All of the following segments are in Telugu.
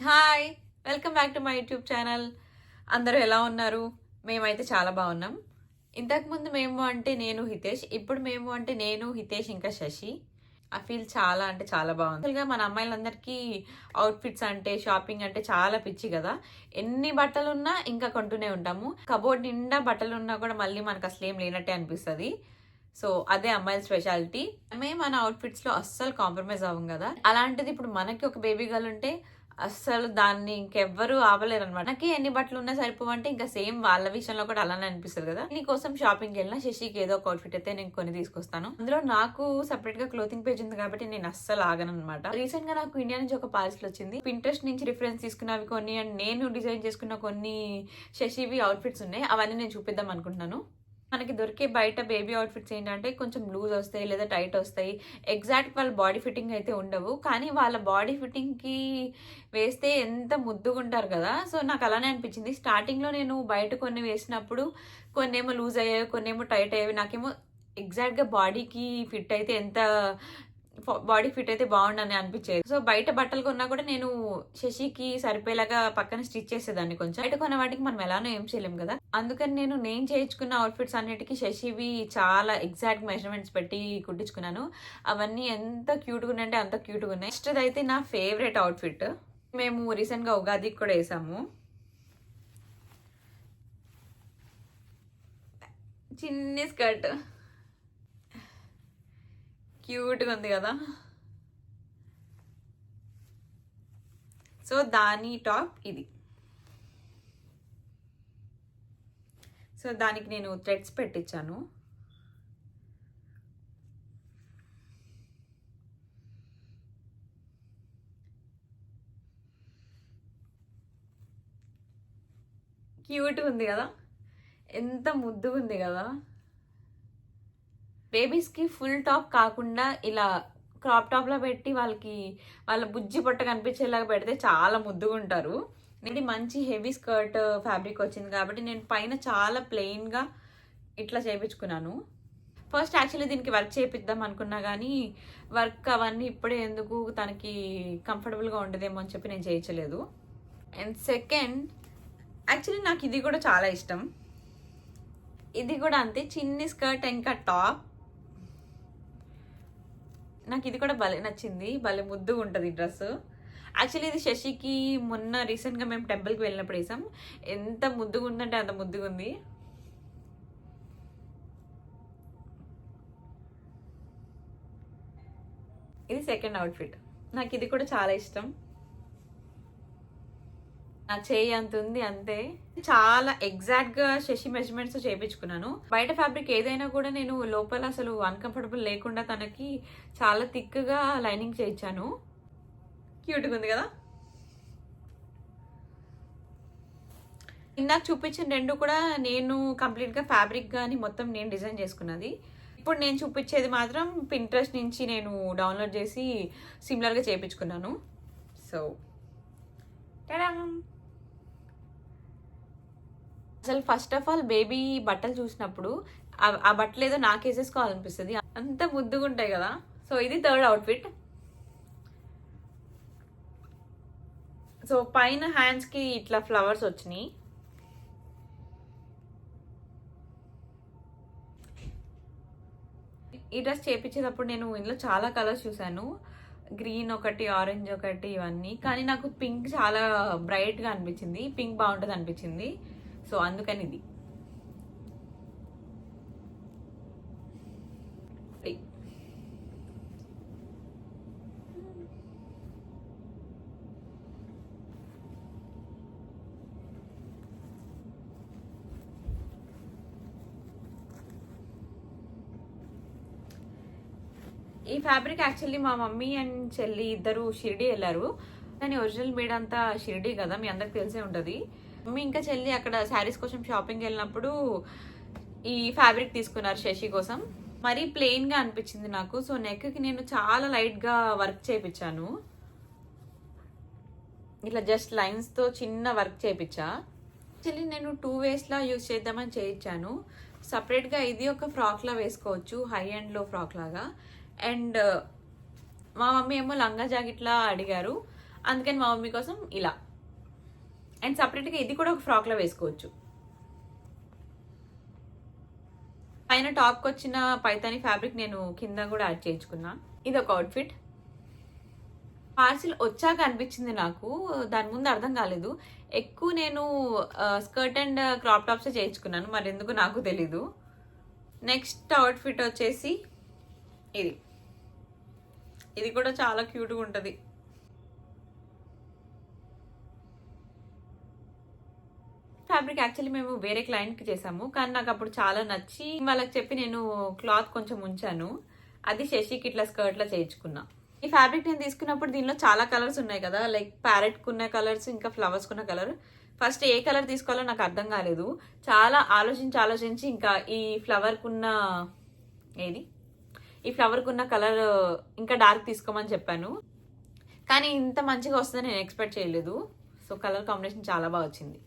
Hi! Welcome back to my YouTube channel. అందరూ ఎలా ఉన్నారు? మేమైతే చాలా బాగున్నాం. ఇంతకుముందు మేము అంటే నేను హితేష్, ఇప్పుడు మేము అంటే నేను, హితేష్ ఇంకా శశి. ఆ ఫీల్ చాలా అంటే చాలా బాగుంది. యాక్చువల్‌గా మన అమ్మాయిలందరికీ అవుట్‌ఫిట్స్ అంటే, షాపింగ్ అంటే చాలా పిచ్చి గదా! ఎన్ని బట్టలున్నా ఇంకా కొంటూనే ఉంటాము. కబోర్డ్ నిండా బట్టలున్నా కూడా మళ్ళీ మనకసలేం లేనట్టే అనిపిస్తది. సో, అదే అమ్మాయిల స్పెషాలిటీ. మేము మన అవుట్‌ఫిట్స్‌లో అస్సలు కాంప్రమైజ్ అవ్వం గదా! అలాంటిది ఇప్పుడు మనకి ఒక బేబీ గర్ల్ ఉంటే అస్సలు దాన్ని ఇంకెవ్వరూ ఆపలేరనమాట. నాకి ఎన్ని బట్టలున్నా సరిపోవంటే ఇంకా సేమ్ వాళ్ళ విషయంలో కూడా అలానే అనిపిస్తది గదా! దీనికోసం షాపింగ్‌కెళ్ళినా శశికి ఏదో ఒక అవుట్‌ఫిట్ అయితే నేను కొని తీసుకొస్తాను. అందులో నాకు సెపరేట్‌గా క్లోతింగ్ పేజ్ ఉంది కాబట్టి నేను అస్సలు ఆగననమాట. రీసెంట్‌గా నాకు ఇండియా నుంచి ఒక పార్సెల్ వచ్చింది. పింట్రెస్ట్ నుంచి రిఫరెన్స్ తీసుకున్నవి కొన్ని అండ్ నేను డిజైన్ చేసుకున్న కొన్ని శశివి అవుట్‌ఫిట్స్ ఉన్నాయి. అవన్నీ నేను చూపిద్దాం అనుకుంటున్నాను. మనకి దొరికే బయట బేబీ అవుట్‌ఫిట్స్ ఏంటంటే కొంచెం లూజ్ ఒస్తాయి లేదా టైట్ ఒస్తాయి. ఎగ్జాక్ట్ వాళ్ళ బాడీ ఫిట్టింగ్ అయితే ఉండవు. కానీ వాళ్ళ బాడీ ఫిట్టింగ్‌కి వేస్తే ఎంత ముద్దుగుంటారు కదా! సో, నాకు అలానే అనిపించింది. స్టార్టింగ్‌లో నేను బయట కొన్ని వేసినప్పుడు కొన్నేమో లూజ్ అయ్యాయి, కొన్నేమో టైట్ అయ్యేవి. నాకేమో ఎగ్జాక్ట్‌గా బాడీకి ఫిట్ అయితే ఎంత బాడీ ఫిట్ అయితే బావుండని అనిపిచ్చేది. సో, బయట బట్టలు కొన్నా కూడా నేను శశికి సరిపోయేలాగా పక్కన స్టిచ్ చేసేదాన్ని కొంచెం. బయట కొన్న వాటికి మనం ఎలానో ఏం చేయలేం గదా! అందుకని నేను చేయించుకున్న అవుట్‌ఫిట్స్ అన్నిటికి శశివి చాలా ఎగ్జాక్ట్ మెజర్‌మెంట్స్ పెట్టి కుట్టించుకున్నాను. అవన్నీ ఎంత క్యూట్‌గున్నాయంటే అంత క్యూట్‌గున్నాయి. నెక్స్ట్‌దైతే నా ఫేవరెట్ అవుట్‌ఫిట్. మేము రీసెంట్‌గా ఉగాదికి కూడా ఏసాము. చిన్ని స్కర్ట్. క్యూట్‌గా ఉంది గదా! సో, దాని టాప్ ఇది. సో, దానికి నేను థ్రెడ్స్ పెట్టించాను. క్యూట్‌గా ఉంది గదా! ఎంత ముద్దుగుంది గదా! బేబీస్‌కి ఫుల్ టాప్ కాకుండా ఇలా క్రాప్ టాప్‌లా పెట్టి వాళ్ళ బుజ్జి పొట్ట కనిపించేలాగా పెడితే చాలా ముద్దుగుంటారు. ఇది మంచి హెవీ స్కర్ట్ ఫ్యాబ్రిక్ వచ్చింది కాబట్టి నేను పైన చాలా ప్లెయిన్‌గా ఇట్లా చేపించుకున్నాను. ఫస్ట్ యాక్చువల్లీ దీనికి వర్క్ చేపిద్దాం అనుకున్నా గానీ, వర్క్ అవన్నీ ఇప్పుడే ఎందుకు తనకి కంఫర్టబుల్‌గా ఉండదేమో అని చెప్పి నేను చేయించలేదు. అండ్ సెకండ్ యాక్చువల్లీ నాకు ఇది కూడా చాలా ఇష్టం. ఇది కూడా అంతే చిన్ని స్కర్ట్ ఇంకా టాప్. నాకు ఇది కూడా భలే నచ్చింది. భలే ముద్దుగుంటది ఈ డ్రెస్. యాక్చువల్లీ ఇది శశికి మొన్న రీసెంట్‌గా మేము టెంపుల్‌కి వెళ్ళినప్పుడు ఏసాం. ఎంత ముద్దుగుందంటే అంత ముద్దుగుంది. ఇది సెకండ్ అవుట్‌ఫిట్. నాకు ఇది కూడా చాలా ఇష్టం. నా చెయ్యి అంత ఉంది అంతే. చాలా ఎగ్జాక్ట్‌గా శశి మెజర్‌మెంట్స్ చేపించుకున్నాను. బయట ఫ్యాబ్రిక్ ఏదైనా కూడా నేను లోపల అసలు అన్‌కంఫర్టబుల్ లేకుండా తనకి చాలా థిక్‌గా లైనింగ్ చేయించాను. క్యూట్‌గా ఉంది కదా! ఇందాక చూపించిన 2 కూడా నేను కంప్లీట్‌గా ఫ్యాబ్రిక్ గాని మొత్తం నేను డిజైన్ చేసుకున్నది. ఇప్పుడు నేను చూపించేది మాత్రం పింట్రెస్ట్ నుంచి నేను డౌన్‌లోడ్ చేసి సిమిలర్‌గా చేపించుకున్నాను. సో, టడాం! అసలు ఫస్ట్ ఆఫ్ ఆల్ బేబీ బట్టలు చూసినప్పుడు ఆ బట్టలేదో నాకేసేసుకోవాలనిపిస్తది. అంత ముద్దుగుంటాయి గదా! సో, ఇది థర్డ్ అవుట్‌ఫిట్. సో, పైన హ్యాండ్స్‌కి ఇట్లా ఫ్లవర్స్ వచ్చినియి. ఈ డ్రెస్ చేపించేటప్పుడు నేను ఇందులో చాలా కలర్స్ చూసాను. గ్రీన్ ఒకటి, ఆరెంజ్ ఒకటి ఇవన్నీ. కానీ నాకు పింక్ చాలా బ్రైట్‌గా అనిపించింది. పింక్ బావుంటదనిపించింది. సో, అందుకని ఇది. ఈ ఫ్యాబ్రిక్ యాక్చువల్లీ మా మమ్మీ అండ్ చెల్లి ఇద్దరు షిరిడీ వెళ్ళారు. కానీ ఒరిజినల్ మేడ్ అంతా షిరిడీ కదా! మీ అందరికి తెలిసే ఉంటది. మమ్మీ ఇంకా చెల్లి అక్కడ శారీస్ కోసం షాపింగ్ వెళ్ళినప్పుడు ఈ ఫ్యాబ్రిక్ తీసుకున్నారు శశి కోసం. మరీ ప్లెయిన్‌గా అనిపించింది నాకు. సో, నెక్‌కి నేను చాలా లైట్‌గా వర్క్ చేపించాను. ఇట్లా జస్ట్ లైన్స్‌తో చిన్న వర్క్ చేపించా. యాక్చువల్లీ నేను 2 వేస్‌లా యూజ్ చేద్దామని చేయించాను. సెపరేట్‌గా ఇది ఒక ఫ్రాక్‌లా వేసుకోవచ్చు. హై అండ్ లో ఫ్రాక్ లాగా. అండ్ మా మమ్మీ ఏమో లంగా జాకెట్‌లా అడిగారు. అందుకని మా మమ్మీ కోసం ఇలా. అండ్ సపరేట్గా ఇది కూడా ఒక ఫ్రాక్లో వేసుకోవచ్చు. పైన టాప్కి వచ్చిన పైతాని ఫ్యాబ్రిక్ నేను కింద కూడా యాడ్ చేయించుకున్నా. ఇది ఒక అవుట్ఫిట్. పార్సిల్ వచ్చాక అనిపించింది నాకు, దాని ముందు అర్థం కాలేదు. ఎక్కువ నేను స్కర్ట్ అండ్ క్రాప్ టాప్సే చేయించుకున్నాను, మరి ఎందుకు నాకు తెలీదు. నెక్స్ట్ అవుట్ఫిట్ వచ్చేసి ఇది. ఇది కూడా చాలా క్యూట్గా ఉంటుంది. ఫ్యాబ్రిక్ యాక్చువల్లీ మేము వేరే క్లయింట్కి చేసాము, కానీ నాకు అప్పుడు చాలా నచ్చి వాళ్ళకి చెప్పి నేను క్లాత్ కొంచెం ఉంచాను. అది శశికి ఇట్లా స్కర్ట్లో చేయించుకున్నా. ఈ ఫ్యాబ్రిక్ నేను తీసుకున్నప్పుడు దీనిలో చాలా కలర్స్ ఉన్నాయి కదా, లైక్ ప్యారెట్కు ఉన్న కలర్స్, ఇంకా ఫ్లవర్స్కున్న కలర్. ఫస్ట్ ఏ కలర్ తీసుకోవాలో నాకు అర్థం కాలేదు. చాలా ఆలోచించి ఇంకా ఈ ఫ్లవర్కున్న కలర్ ఇంకా డార్క్ తీసుకోమని చెప్పాను. కానీ ఇంత మంచిగా వస్తుందని నేను ఎక్స్పెక్ట్ చేయలేదు. సో కలర్ కాంబినేషన్ చాలా బాగా వచ్చింది.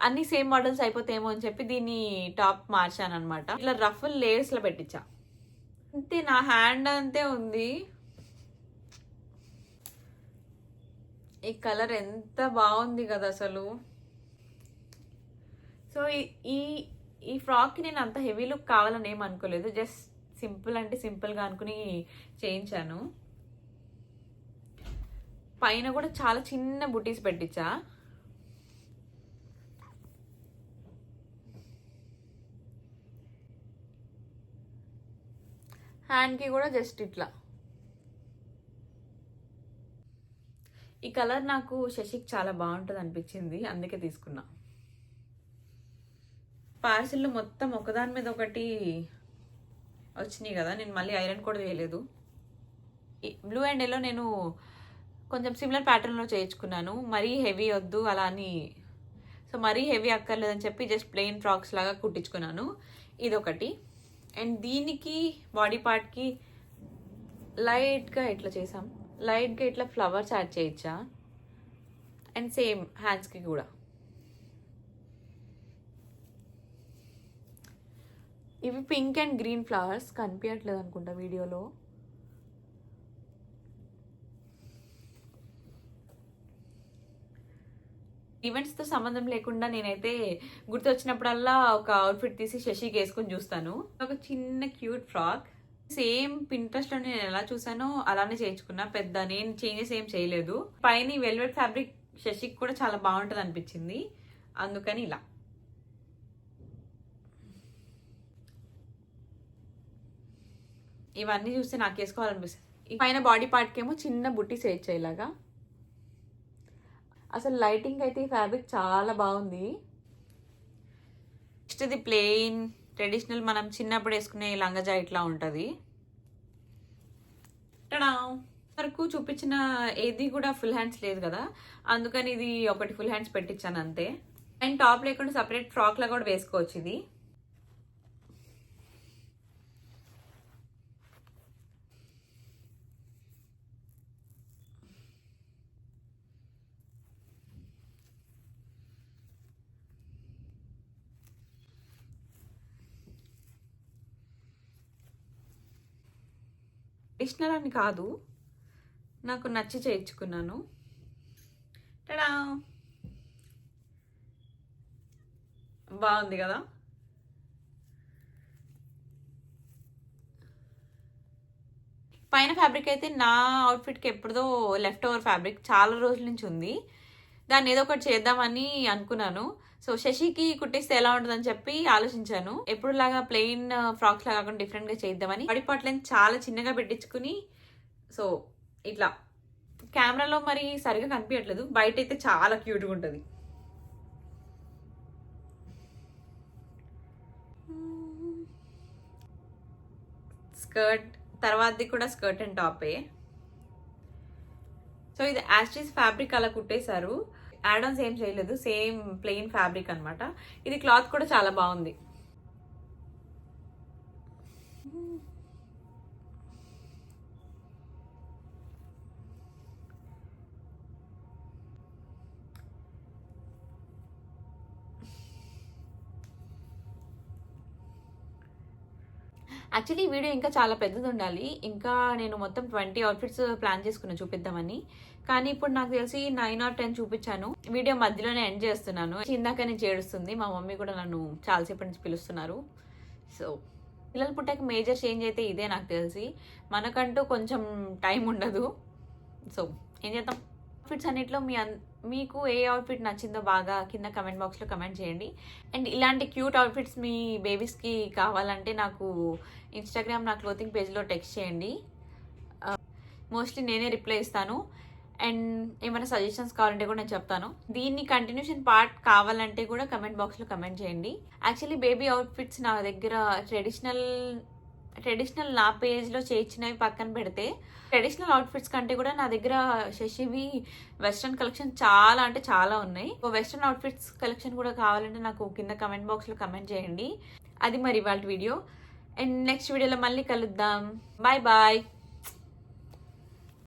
అన్ని సేమ్ మోడల్స్ అయిపోతాయేమో అని చెప్పి దీన్ని టాప్ మార్చాను అనమాట. ఇట్లా రఫుల్ లేయర్స్లో పెట్టించా. అంతే, నా హ్యాండ్ అంతే ఉంది. ఈ కలర్ ఎంత బాగుంది కదా అసలు. సో ఈ ఫ్రాక్కి నేను అంత హెవీ లుక్ కావాలని ఏం అనుకోలేదు, జస్ట్ సింపుల్ అంటే సింపుల్గా అనుకుని చేయించాను. పైన కూడా చాలా చిన్న బుటీస్ పెట్టించా. హ్యాండ్కి కూడా జస్ట్ ఇట్లా. ఈ కలర్ నాకు శశికి చాలా బాగుంటుంది అనిపించింది, అందుకే తీసుకున్నా. పార్సిల్ మొత్తం ఒకదాని మీద ఒకటి వచ్చినాయి కదా, నేను మళ్ళీ ఐరన్ కూడా చేయలేదు. బ్లూ అండ్ ఎల్లో నేను కొంచెం సిమిలర్ ప్యాటర్న్లో చేయించుకున్నాను, మరీ హెవీ వద్దు అలా అని. సో మరీ హెవీ అక్కర్లేదని చెప్పి జస్ట్ ప్లెయిన్ ఫ్రాక్స్ లాగా కుట్టించుకున్నాను. ఇదొకటి. అండ్ దీనికి బాడీ పార్ట్కి లైట్గా ఇట్లా చేసాం, లైట్గా ఇట్లా ఫ్లవర్స్ యాడ్ చేయొచ్చా. అండ్ సేమ్ హ్యాండ్స్కి కూడా. ఇవి పింక్ అండ్ గ్రీన్ ఫ్లవర్స్, కనిపించట్లేదు అనుకుంటా వీడియోలో. ఈవెంట్స్తో సంబంధం లేకుండా నేనైతే గుర్తొచ్చినప్పుడల్లా ఒక అవుట్ఫిట్ తీసి శశికి వేసుకొని చూస్తాను. ఒక చిన్న క్యూట్ ఫ్రాక్, సేమ్ పింట్రెస్ట్లో నేను ఎలా చూసానో అలానే చేయించుకున్నా. పెద్ద నేను చేంజెస్ ఏం చేయలేదు. పైన వెల్వెట్ ఫ్యాబ్రిక్ శశికి కూడా చాలా బాగుంటుంది అనిపించింది, అందుకని ఇలా. ఇవన్నీ చూస్తే నాకు వేసుకోవాలనిపిస్తుంది. పైన బాడీ పార్ట్కి ఏమో చిన్న బుట్టీస్ వేయచ్చు ఇలాగా. అసలు లైటింగ్ అయితే ఈ ఫ్యాబ్రిక్ చాలా బాగుంది. నెక్స్ట్ ఇది ప్లెయిన్ ట్రెడిషనల్ మనం చిన్నప్పుడు వేసుకునే లంగజా ఇట్లా ఉంటుంది. వరకు చూపించిన ఏది కూడా ఫుల్ హ్యాండ్స్ లేదు కదా, అందుకని ఇది ఒకటి ఫుల్ హ్యాండ్స్ పెట్టించాను అంతే. అండ్ టాప్ లేకుండా సపరేట్ ఫ్రాక్ లా కూడా వేసుకోవచ్చు. ఇది ట్రెడిషనల్ అని కాదు, నాకు నచ్చి చేయించుకున్నాను. టడా, బాగుంది కదా. పైన ఫ్యాబ్రిక్ అయితే నా అవుట్ఫిట్కి ఎప్పుడుదో లెఫ్ట్ ఓవర్ ఫ్యాబ్రిక్, చాలా రోజుల నుంచి ఉంది. దాన్ని ఏదో ఒకటి చేద్దామని అనుకున్నాను. సో శశికి కుట్టిస్తే ఎలా ఉంటుందని చెప్పి ఆలోచించాను. ఎప్పుడులాగా ప్లెయిన్ ఫ్రాక్స్ లాగా కాకుండా డిఫరెంట్గా చేద్దామని బాడీ పార్ట్ లెంత్ చాలా చిన్నగా పెట్టించుకుని, సో ఇట్లా కెమెరాలో మరి సరిగా కనిపించట్లేదు, బయట అయితే చాలా క్యూట్గా ఉంటుంది. స్కర్ట్ తర్వాతది కూడా స్కర్ట్ అండ్ టాపే. సో ఇది యాస్ట్రీస్ ఫ్యాబ్రిక్ అలా కుట్టేశారు, యాడ్ ఆన్స్ ఏం చేయలేదు, సేమ్ ప్లెయిన్ ఫ్యాబ్రిక్ అనమాట. ఇది క్లాత్ కూడా చాలా బాగుంది. యాక్చువల్లీ ఈ వీడియో ఇంకా చాలా పెద్దది ఉండాలి. ఇంకా నేను మొత్తం 20 అవుట్‌ఫిట్స్ ప్లాన్ చేసుకున్నా చూపిద్దామని. కానీ ఇప్పుడు నాకు తెలిసి 9 ఆర్ 10 చూపించాను. వీడియో మధ్యలోనే ఎండ్ చేస్తున్నాను. ఇందాక నుంచి ఏడుస్తుంది. మా మమ్మీ కూడా నన్ను చాలా సేపటి నుంచి పిలుస్తున్నారు. సో పిల్లలు పుట్టాక మేజర్ చేంజ్ అయితే ఇదే నాకు తెలిసి. మనకంటూ కొంచెం టైం ఉండదు. సో ఏం చేద్దాం. అవుట్‌ఫిట్స్ అన్నిట్లో మీకు ఏ అవుట్‌ఫిట్ నచ్చిందో బాగా కింద కమెంట్ బాక్స్‌లో కమెంట్ చేయండి. అండ్ ఇలాంటి క్యూట్ అవుట్‌ఫిట్స్ మీ బేబీస్‌కి కావాలంటే నాకు ఇన్‌స్టాగ్రామ్ నా క్లోతింగ్ పేజ్‌లో టెక్స్ట్ చేయండి. మోస్ట్లీ నేనే రిప్లై ఇస్తాను. అండ్ ఏమైనా సజెషన్స్ కావాలంటే కూడా నేను చెప్తాను. దీన్ని కంటిన్యూషన్ పార్ట్ కావాలంటే కూడా కమెంట్ బాక్స్‌లో కమెంట్ చేయండి. యాక్చువల్లీ బేబీ అవుట్‌ఫిట్స్ నా దగ్గర ట్రెడిషనల్ నా పేజ్‌లో చేర్చినవి పక్కన పెడితే ట్రెడిషనల్ అవుట్‌ఫిట్స్ కంటే కూడా నా దగ్గర శశివి వెస్ట్రన్ కలెక్షన్ చాలా అంటే చాలా ఉన్నాయి. వెస్ట్రన్ అవుట్‌ఫిట్స్ కలెక్షన్ కూడా కావాలంటే నాకు కింద కమెంట్ బాక్స్‌లో కమెంట్ చేయండి. అది మరి ఇవాల్టి వీడియో. అండ్ నెక్స్ట్ వీడియోలో మళ్ళీ కలుద్దాం. Bye bye.